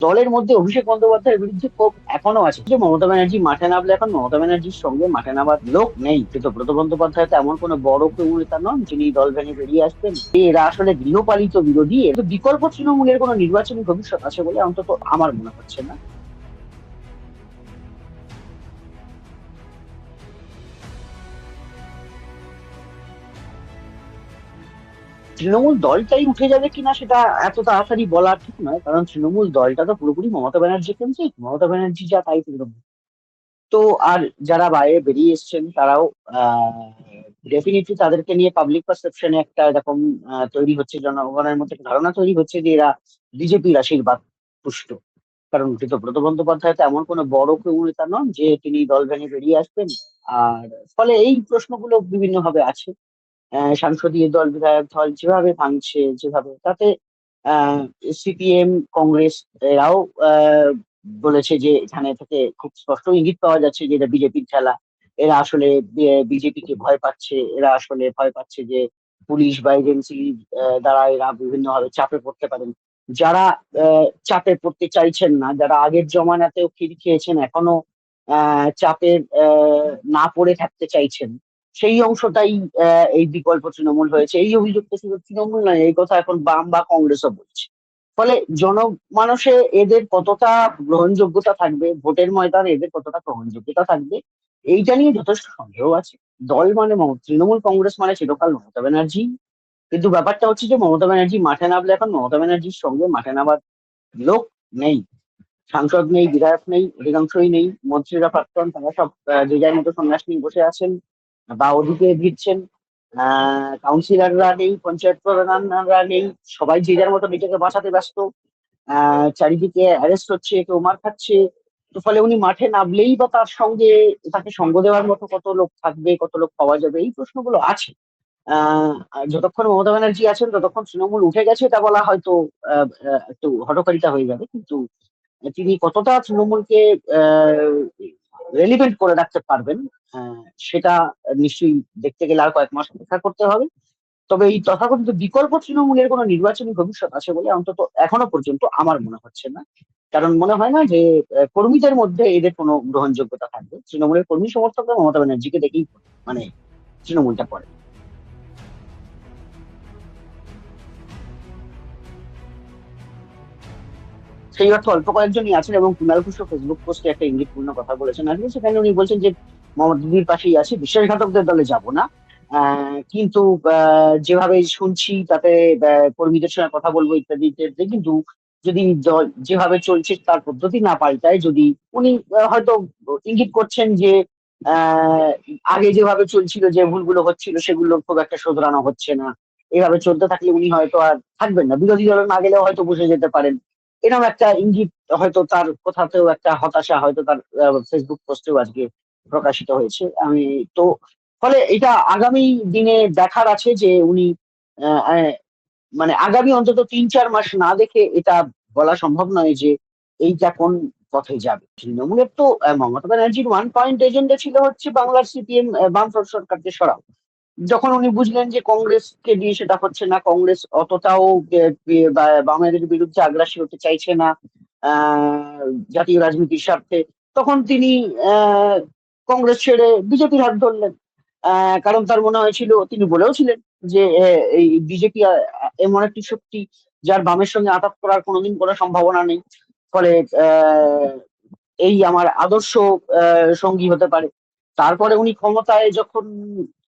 দলের মধ্যে অভিষেক বন্দ্যোপাধ্যায়ের বিরুদ্ধে ক্ষোভ এখনো আছে যে মমতা ব্যানার্জি মাঠে নামলে এখন মমতা ব্যানার্জির সঙ্গে মাঠে নামার লোক নেই। কিন্তু ব্রত বন্দ্যোপাধ্যায় তো এমন কোনো বড় কেউ নেতা নন যিনি দল ভেঙে বেরিয়ে আসবেন। এরা আসলে গৃহপালিত বিরোধী, এর তো বিকল্প তৃণমূলের কোনো নির্বাচনী ভবিষ্যৎ আছে বলে অন্তত আমার মনে হচ্ছে না। তৃণমূল দলটাই উঠে যাবে কিনা সেটা এত তাড়াতাড়ি বলা ঠিক নয়, কারণ তৃণমূল দলটা তো পুরোপুরি মমতা ব্যানার্জি কেন্দ্রিক, মমতা ব্যানার্জি যা তাই তৃণমূল। তো আর যারা বাইরে বেরিয়ে এসছেন তারাও ডেফিনেটলি তাদেরকে নিয়ে পাবলিক পারসেপশনে একটা এরকম তৈরি হচ্ছে, জনগণের মধ্যে একটা ধারণা তৈরি হচ্ছে যে এরা বিজেপির আশীর্বাদ পুষ্ট। কারণ ব্রত বন্দ্যোপাধ্যায় তো এমন কোনো বড় কেউ নেতা নন যে তিনি দল ভেঙে বেরিয়ে আসবেন। আর ফলে এই প্রশ্নগুলো বিভিন্ন ভাবে আছে। সংসদীয় দল, বিধায়ক দল যেভাবে ভাঙছে, যেভাবে তাতে সিপিএম, কংগ্রেস এরাও বলেছে যে এখানে থেকে খুব স্পষ্ট ইঙ্গিত পাওয়া যাচ্ছে যে এটা বিজেপির খেলা। এরা আসলে বিজেপিকে ভয় পাচ্ছে, এরা আসলে ভয় পাচ্ছে যে পুলিশ বা এজেন্সি দ্বারা এরা বিভিন্ন ভাবে চাপে পড়তে পারেন। যারা চাপে পড়তে চাইছেন না, যারা আগের জমানাতেও খির খেয়েছেন, এখনো চাপের না পড়ে থাকতে চাইছেন, সেই অংশটাই এই বিকল্প তৃণমূল হয়েছে। এই অভিযোগটা শুধু তৃণমূল নয়, এই কথা এখন বাম বা কংগ্রেসও বলছে। ফলে জনমানসে এদের কতটা গ্রহণযোগ্যতা থাকবে, ভোটের ময়দানে এদের কতটা গ্রহণযোগ্যতা থাকবে, এইটা নিয়ে যথেষ্ট সন্দেহ আছে। দল মানে তৃণমূল কংগ্রেস মানে চিরকাল মমতা ব্যানার্জি। কিন্তু ব্যাপারটা হচ্ছে যে মমতা ব্যানার্জি মাঠে নামলে এখন মমতা ব্যানার্জির সঙ্গে মাঠে নামার লোক নেই। সাংসদ নেই, বিধায়ক নেই, অধিকাংশই নেই। মন্ত্রীরা প্রাক্তন, তারা সব যে যার মতো সন্ন্যাস নিয়ে বসে আছেন বা ওদিকে ভিড়ছেন। কাউন্সিলররা নেই, পঞ্চায়েত প্রধানরা নেই, সবাই যে যার মতো নিজেকে বাঁচাতে ব্যস্ত। চারিদিকে অ্যারেস্ট হচ্ছে, কেউ মার খাচ্ছে। তো ফলে উনি মাঠে নামলেই বা তার সঙ্গে তাকে সঙ্গ দেওয়ার মতো কত লোক থাকবে, কত লোক পাওয়া যাবে, এই প্রশ্নগুলো আছে। যতক্ষণ মমতা ব্যানার্জি আছেন ততক্ষণ তৃণমূল উঠে গেছে এটা বলা হয়তো একটু হঠকারিতা হয়ে যাবে, কিন্তু তিনি কতটা তৃণমূলকে রেলিভেন্ট করে রাখতে পারবেন আহ, সেটা নিশ্চয়ই দেখতে গেলে আর কয়েক মাস অপেক্ষা করতে হবে। তবে এই তথাকথিত বিকল্প তৃণমূলের কোনো নির্বাচনী ভবিষ্যৎ আছে বলে অন্তত এখনো পর্যন্ত আমার মনে হচ্ছে না। কারণ মনে হয় না যে কর্মীদের মধ্যে এদের কোনো গ্রহণযোগ্যতা থাকবে। তৃণমূলের কর্মী সমর্থকরা মমতা ব্যানার্জিকে দেখেই মানে তৃণমূলটা করে। সেই অর্থে অল্প কয়েকজনই আছেন, এবং কুণাল ঘোষ ফেসবুক পোস্টে একটা ইঙ্গিতপূর্ণ কথা বলেছেন আজকে। সেখানে উনি বলছেন যে মমতা দিদির পাশেই আছি, বিশ্বাসঘাতকদের দলে যাব না। কিন্তু যেভাবে শুনছি তাতে কর্মীদের সঙ্গে কথা বলবো ইত্যাদি ইত্যাদি, কিন্তু যদি দল যেভাবে চলছে তার পদ্ধতি না পাল্টায়, যদি উনি হয়তো ইঙ্গিত করছেন যে আহ আগে যেভাবে চলছিল, যে ভুলগুলো হচ্ছিল সেগুলো খুব একটা শোধরানো হচ্ছে না, এভাবে চলতে থাকলে উনি হয়তো আর থাকবেন না, বিরোধী দলে না গেলেও হয়তো বসে যেতে পারেন। এরকম একটা ইঙ্গিত হয়তো তার কথাতেও, একটা হতাশা হয়তো তার ফেসবুক পোস্টেও আজকে প্রকাশিত হয়েছে। আমি তো ফলে এটা আগামী দিনে দেখার আছে যে উনি আহ, আহ, মানে আগামী অন্তত 3-4 মাস না দেখে এটা বলা সম্ভব নয় যে এইটা কোন পথে যাবে। তৃণমূলের তো মমতা ব্যানার্জির ওয়ান পয়েন্ট এজেন্ডা ছিল হচ্ছে বাংলার সিপিএম বামফ্রন্ট সরকারকে সরাও। যখন উনি বুঝলেন যে কংগ্রেসকে দিয়ে সেটা হচ্ছে না, কংগ্রেস অতটাও বামেদের বিরুদ্ধে আগ্রাসী হতে চাইছে না আহ জাতীয় রাজনীতির স্বার্থে, তখন তিনি আহ কংগ্রেস ছেড়ে বিজেপির হাত ধরলেন। কারণ তার মনে হয়েছিল, তিনি বলেওছিলেন যে এই বিজেপি এমন একটি শক্তি যার বামের সঙ্গে আঘাত করার কোনোদিন কোনো সম্ভাবনা নেই। ফলে আহ এই আমার আদর্শ সঙ্গী হতে পারে। তারপরে উনি ক্ষমতায় যখন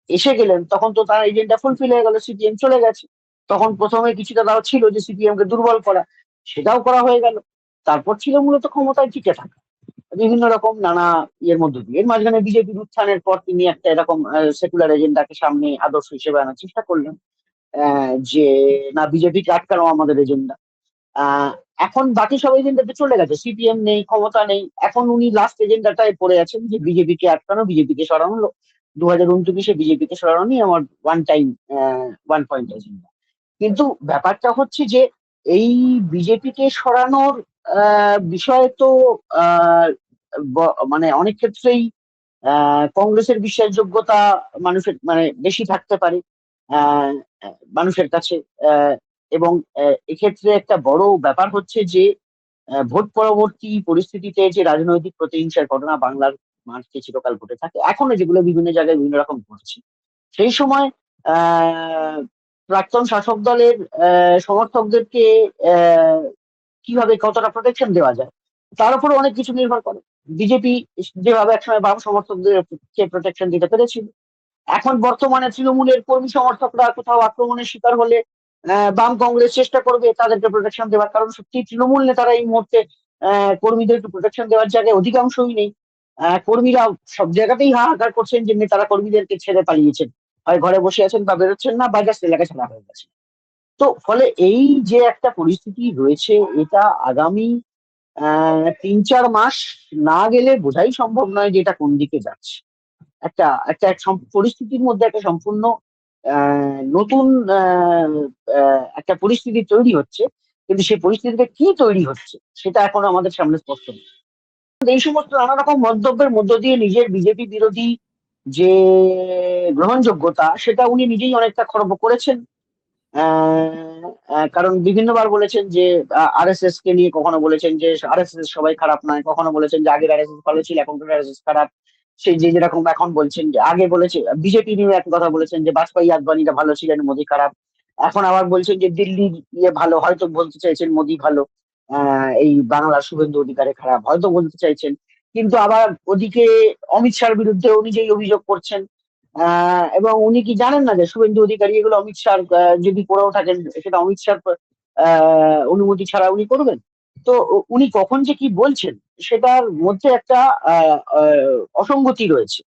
এসে গেলেন তখন তো তার এজেন্ডা ফুলফিল হয়ে গেল, সিপিএম চলে গেছে। তখন প্রথমে কিছুটা তাও ছিল যে সিপিএম কে দুর্বল করা, সেটাও করা হয়ে গেল। তারপর ছিল মূলত ক্ষমতায় টিকে থাকা বিভিন্ন রকম নানা ইয়ের মধ্য দিয়ে। এর মাঝখানে বিজেপির উত্থানের পর তিনি একটা এরকম সেকুলার এজেন্ডাকে সামনে আদর্শ হিসেবে আনার চেষ্টা করলেন। যে না, বিজেপিকে আটকানো আমাদের এজেন্ডা। আহ এখন বাকি সব এজেন্ডাতে চলে গেছে, সিপিএম নেই, ক্ষমতা নেই, এখন উনি লাস্ট এজেন্ডাটায় পড়ে আছেন যে বিজেপিকে আটকানো, বিজেপিকে সরানো। 2029-এ বিজেপিকে সরানোই আমার one time one point agenda. কিন্তু ব্যাপারটা হচ্ছে যে এই বিজেপিকে সরানোর বিষয়ে তো আহ মানে অনেক ক্ষেত্রেই কংগ্রেসের বিশ্বাসযোগ্যতা মানুষের মানে বেশি থাকতে পারে আহ মানুষের কাছে। এবং এক্ষেত্রে একটা বড় ব্যাপার হচ্ছে যে ভোট পরবর্তী পরিস্থিতিতে যে রাজনৈতিক প্রতিহিংসার ঘটনা বাংলার মাটিতে চিরকাল ঘটে থাকে, এখনো যেগুলো বিভিন্ন জায়গায় বিভিন্ন রকম ঘটছে, সেই সময় আহ প্রাক্তন শাসক দলের সমর্থকদেরকে আহ কিভাবে কতটা প্রোটেকশন দেওয়া যায় তার উপর অনেক কিছু নির্ভর করে। বিজেপি যেভাবে একসময় বাম সমর্থকদেরকে প্রোটেকশন দিতে পেরেছিল, এখন বর্তমানে তৃণমূলের কর্মী সমর্থকরা কোথাও আক্রমণের শিকার হলে বাম কংগ্রেস চেষ্টা করবে তাদেরকে প্রোটেকশন দেওয়ার, কারণ সত্যি তৃণমূল নেতারা এই মুহূর্তে কর্মীদেরকে প্রোটেকশন দেওয়ার জায়গায় অধিকাংশই নেই। কর্মীরা সব জায়গাতেই হাহাকার করছেন যে নেতারা কর্মীদেরকে ছেড়ে পালিয়েছেন, হয় ঘরে বসে আছেন বা বেরোচ্ছেন না, বা জাস্ট এলাকা ছাড়া হয়ে গেছে। তো ফলে এই যে একটা পরিস্থিতি রয়েছে, এটা আগামী ৩-৪ মাস না গেলে বোঝাই সম্ভব নয় যে এটা কোন দিকে যাচ্ছে। একটা একটা পরিস্থিতির মধ্যে একটা সম্পূর্ণ নতুন একটা পরিস্থিতি তৈরি হচ্ছে, কিন্তু সেই পরিস্থিতিটা কি তৈরি হচ্ছে সেটা এখনো আমাদের সামনে স্পষ্ট নেই। এই সমস্ত নানা রকম মন্তব্যের মধ্য দিয়ে নিজের বিজেপি বিরোধী যে গ্রহণযোগ্যতা সেটা উনি নিজেই অনেকটা খর্ব করেছেন। কারণ বিভিন্নবার বলেছেন যে আরএসএস কে নিয়ে, কখনো বলেছেন যে আরএসএস সবাই খারাপ নয়, কখনো বলেছেন যে আগের আরএসএস ভালো ছিল এখনকার আরএসএস খারাপ। সেই যে যেরকম এখন বলছেন যে আগে বলেছে বিজেপি নিয়ে এক কথা বলেছেন যে বাজপেয়ী আদবানিরা ভালো ছিলেন, মোদী খারাপ। এখন আবার বলছেন যে দিল্লির ইয়ে ভালো, হয়তো বলতে চাইছেন মোদী ভালো, এই বাংলার শুভেন্দু অধিকারী খারাপ হয়তো বলতে চাইছেন। কিন্তু আবার ওদিকে অমিত শাহর বিরুদ্ধে নিজেই অভিযোগ করছেন। এবং উনি কি জানেন না যে শুভেন্দু অধিকারী এগুলো অমিত শাহ যদি করেও থাকেন সেটা অমিত শাহ অনুমতি ছাড়া উনি করবেন? তো উনি কখন যে কি বলছেন সেটার মধ্যে একটা অসঙ্গতি রয়েছে।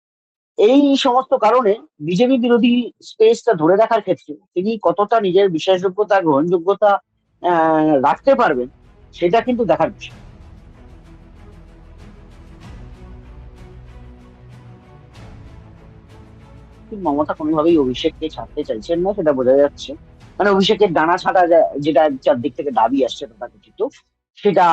এই সমস্ত কারণে বিজেপি বিরোধী স্পেসটা ধরে রাখার ক্ষেত্রে তিনি কতটা নিজের বিশ্বাসযোগ্যতা গ্রহণযোগ্যতা রাখতে পারবেন সেটা কিন্তু দেখার বিষয়। মমতা কোনোভাবেই অভিষেককে ছাড়তে চাইছেন না, সেটা বোঝা যাচ্ছে। মানে অভিষেকের ডানা ছাড়া যেটা চারদিক থেকে দাবি আসছে তথাকথিত, সেটা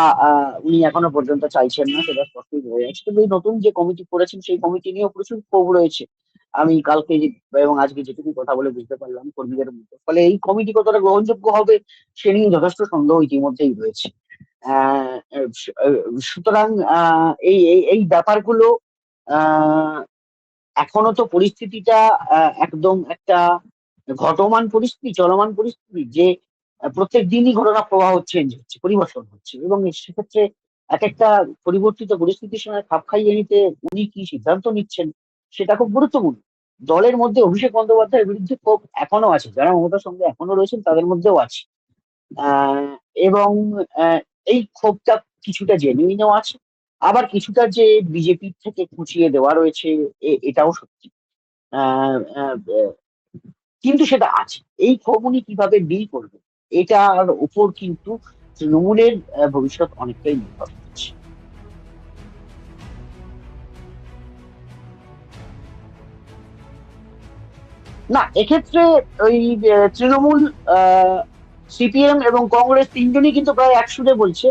উনি এখনো পর্যন্ত চাইছেন না, সেটা স্পষ্টই বোঝা যাচ্ছে। কিন্তু এই নতুন যে কমিটি করেছেন সেই কমিটি নিয়েও প্রচুর ক্ষোভ রয়েছে। আমি কালকে এবং আজকে যেটুকু কথা বলে বুঝতে পারলাম কর্মীদের মধ্যে, ফলে এই কমিটি কতটা গ্রহণযোগ্য হবে সে নিয়ে যথেষ্ট সন্দেহ ইতিমধ্যেই রয়েছে। আহ সুতরাং এই এই এই ব্যাপারগুলো আহ এখনো তো পরিস্থিতিটা একদম একটা ঘটমান পরিস্থিতি, চলমান পরিস্থিতি, যে প্রত্যেক দিনই ঘটনা প্রবাহ চেঞ্জ হচ্ছে, পরিবর্তন হচ্ছে, এবং সেক্ষেত্রে এক একটা পরিবর্তিত পরিস্থিতির সঙ্গে খাপ খাইয়ে নিতে উনি কি সিদ্ধান্ত নিচ্ছেন সেটা খুব গুরুত্বপূর্ণ। দলের মধ্যে অভিষেক বন্দ্যোপাধ্যায়ের বিরুদ্ধে ক্ষোভ এখনো আছে, যারা মমতার সঙ্গে এখনো রয়েছেন তাদের মধ্যেও আছে। আহ এবং এই ক্ষোভটা কিছুটা জেনুইনও আছে, আবার কিছুটা যে বিজেপির থেকে খুঁচিয়ে দেওয়া রয়েছে এটাও সত্যি। আহ আহ, আহ, কিন্তু সেটা আছে। এই ক্ষোভ উনি কিভাবে ডিল করবে এটার উপর কিন্তু তৃণমূলের ভবিষ্যৎ অনেকটাই নির্ভর করছে। না, এক্ষেত্রে ওই তৃণমূল, সিপিএম এবং কংগ্রেস তিনজনই কিন্তু প্রায় এক সুরে বলছে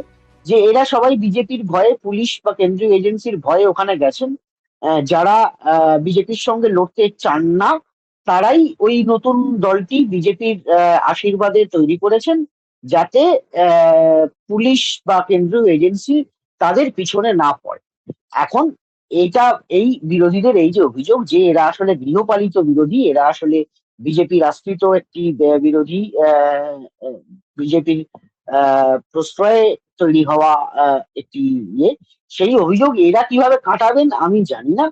যে এরা সবাই বিজেপির ভয়ে, পুলিশ বা কেন্দ্রীয় এজেন্সির ভয়ে ওখানে গেছেন। যারা বিজেপির সঙ্গে লড়তে চান না তারাই ওই নতুন দলটি বিজেপির আশীর্বাদে তৈরি করেছেন, যাতে পুলিশ বা কেন্দ্রীয় এজেন্সি তাদের পিছনে না পড়ে। এখন এটা এই বিরোধীদের এই যে অভিযোগ যে এরা আসলে গৃহপালিত বিরোধী, এরা আসলে বিজেপির আশ্রিত একটি বিরোধী, বিজেপির প্রশ্রয়ে তৈরি হওয়া একটি ইয়ে, সেই অভিযোগ এরা কিভাবে কাটাবেন আমি জানি না।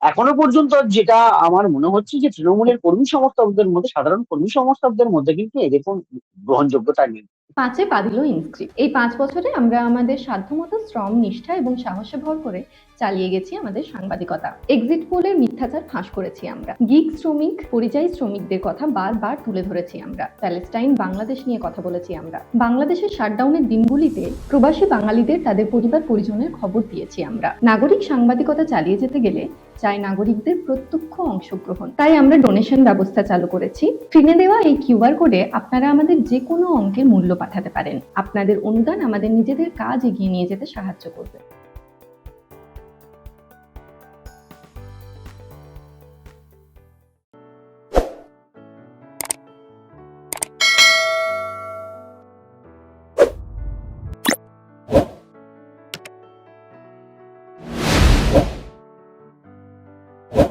এখনো পর্যন্ত যেটা আমার মনে হচ্ছে যে তৃণমূলের কর্মী সমর্থকদের মধ্যে, সাধারণ কর্মী সমর্থকদের মধ্যে কিন্তু এদের কোনো গ্রহণযোগ্যতা নেই। 5-এ পা দিল ইনস্ক্রিপ্ট। এই 5 বছরে আমরা আমাদের সাধ্যমতো শ্রম, নিষ্ঠা এবং সাহসে ভর করে চালিয়ে গেছি আমাদের সাংবাদিকতা। এক্সিট পোলের মিথ্যাচার ফাঁস করেছি আমরা। গিগ শ্রমিক, পরিযায়ী শ্রমিকদের কথা বারবার তুলে ধরেছি আমরা। প্যালেস্টাইন, বাংলাদেশ নিয়ে কথা বলেছি আমরা। বাংলাদেশের শাটডাউনের দিনগুলিতে প্রবাসী বাঙালিদের তাদের পরিবার পরিজনের খবর দিয়েছি আমরা। নাগরিক সাংবাদিকতা চালিয়ে যেতে গেলে চাই নাগরিকদের প্রত্যক্ষ অংশগ্রহণ। তাই আমরা ডোনেশন ব্যবস্থা চালু করেছি। স্ক্রিনে দেওয়া এই কিউআর কোডে আপনারা আমাদের যে কোনো অঙ্কের মূল্য পাঠাতে পারেন। আপনাদের অনুদান আমাদের নিজেদের কাজ এগিয়ে নিয়ে যেতে সাহায্য করবে।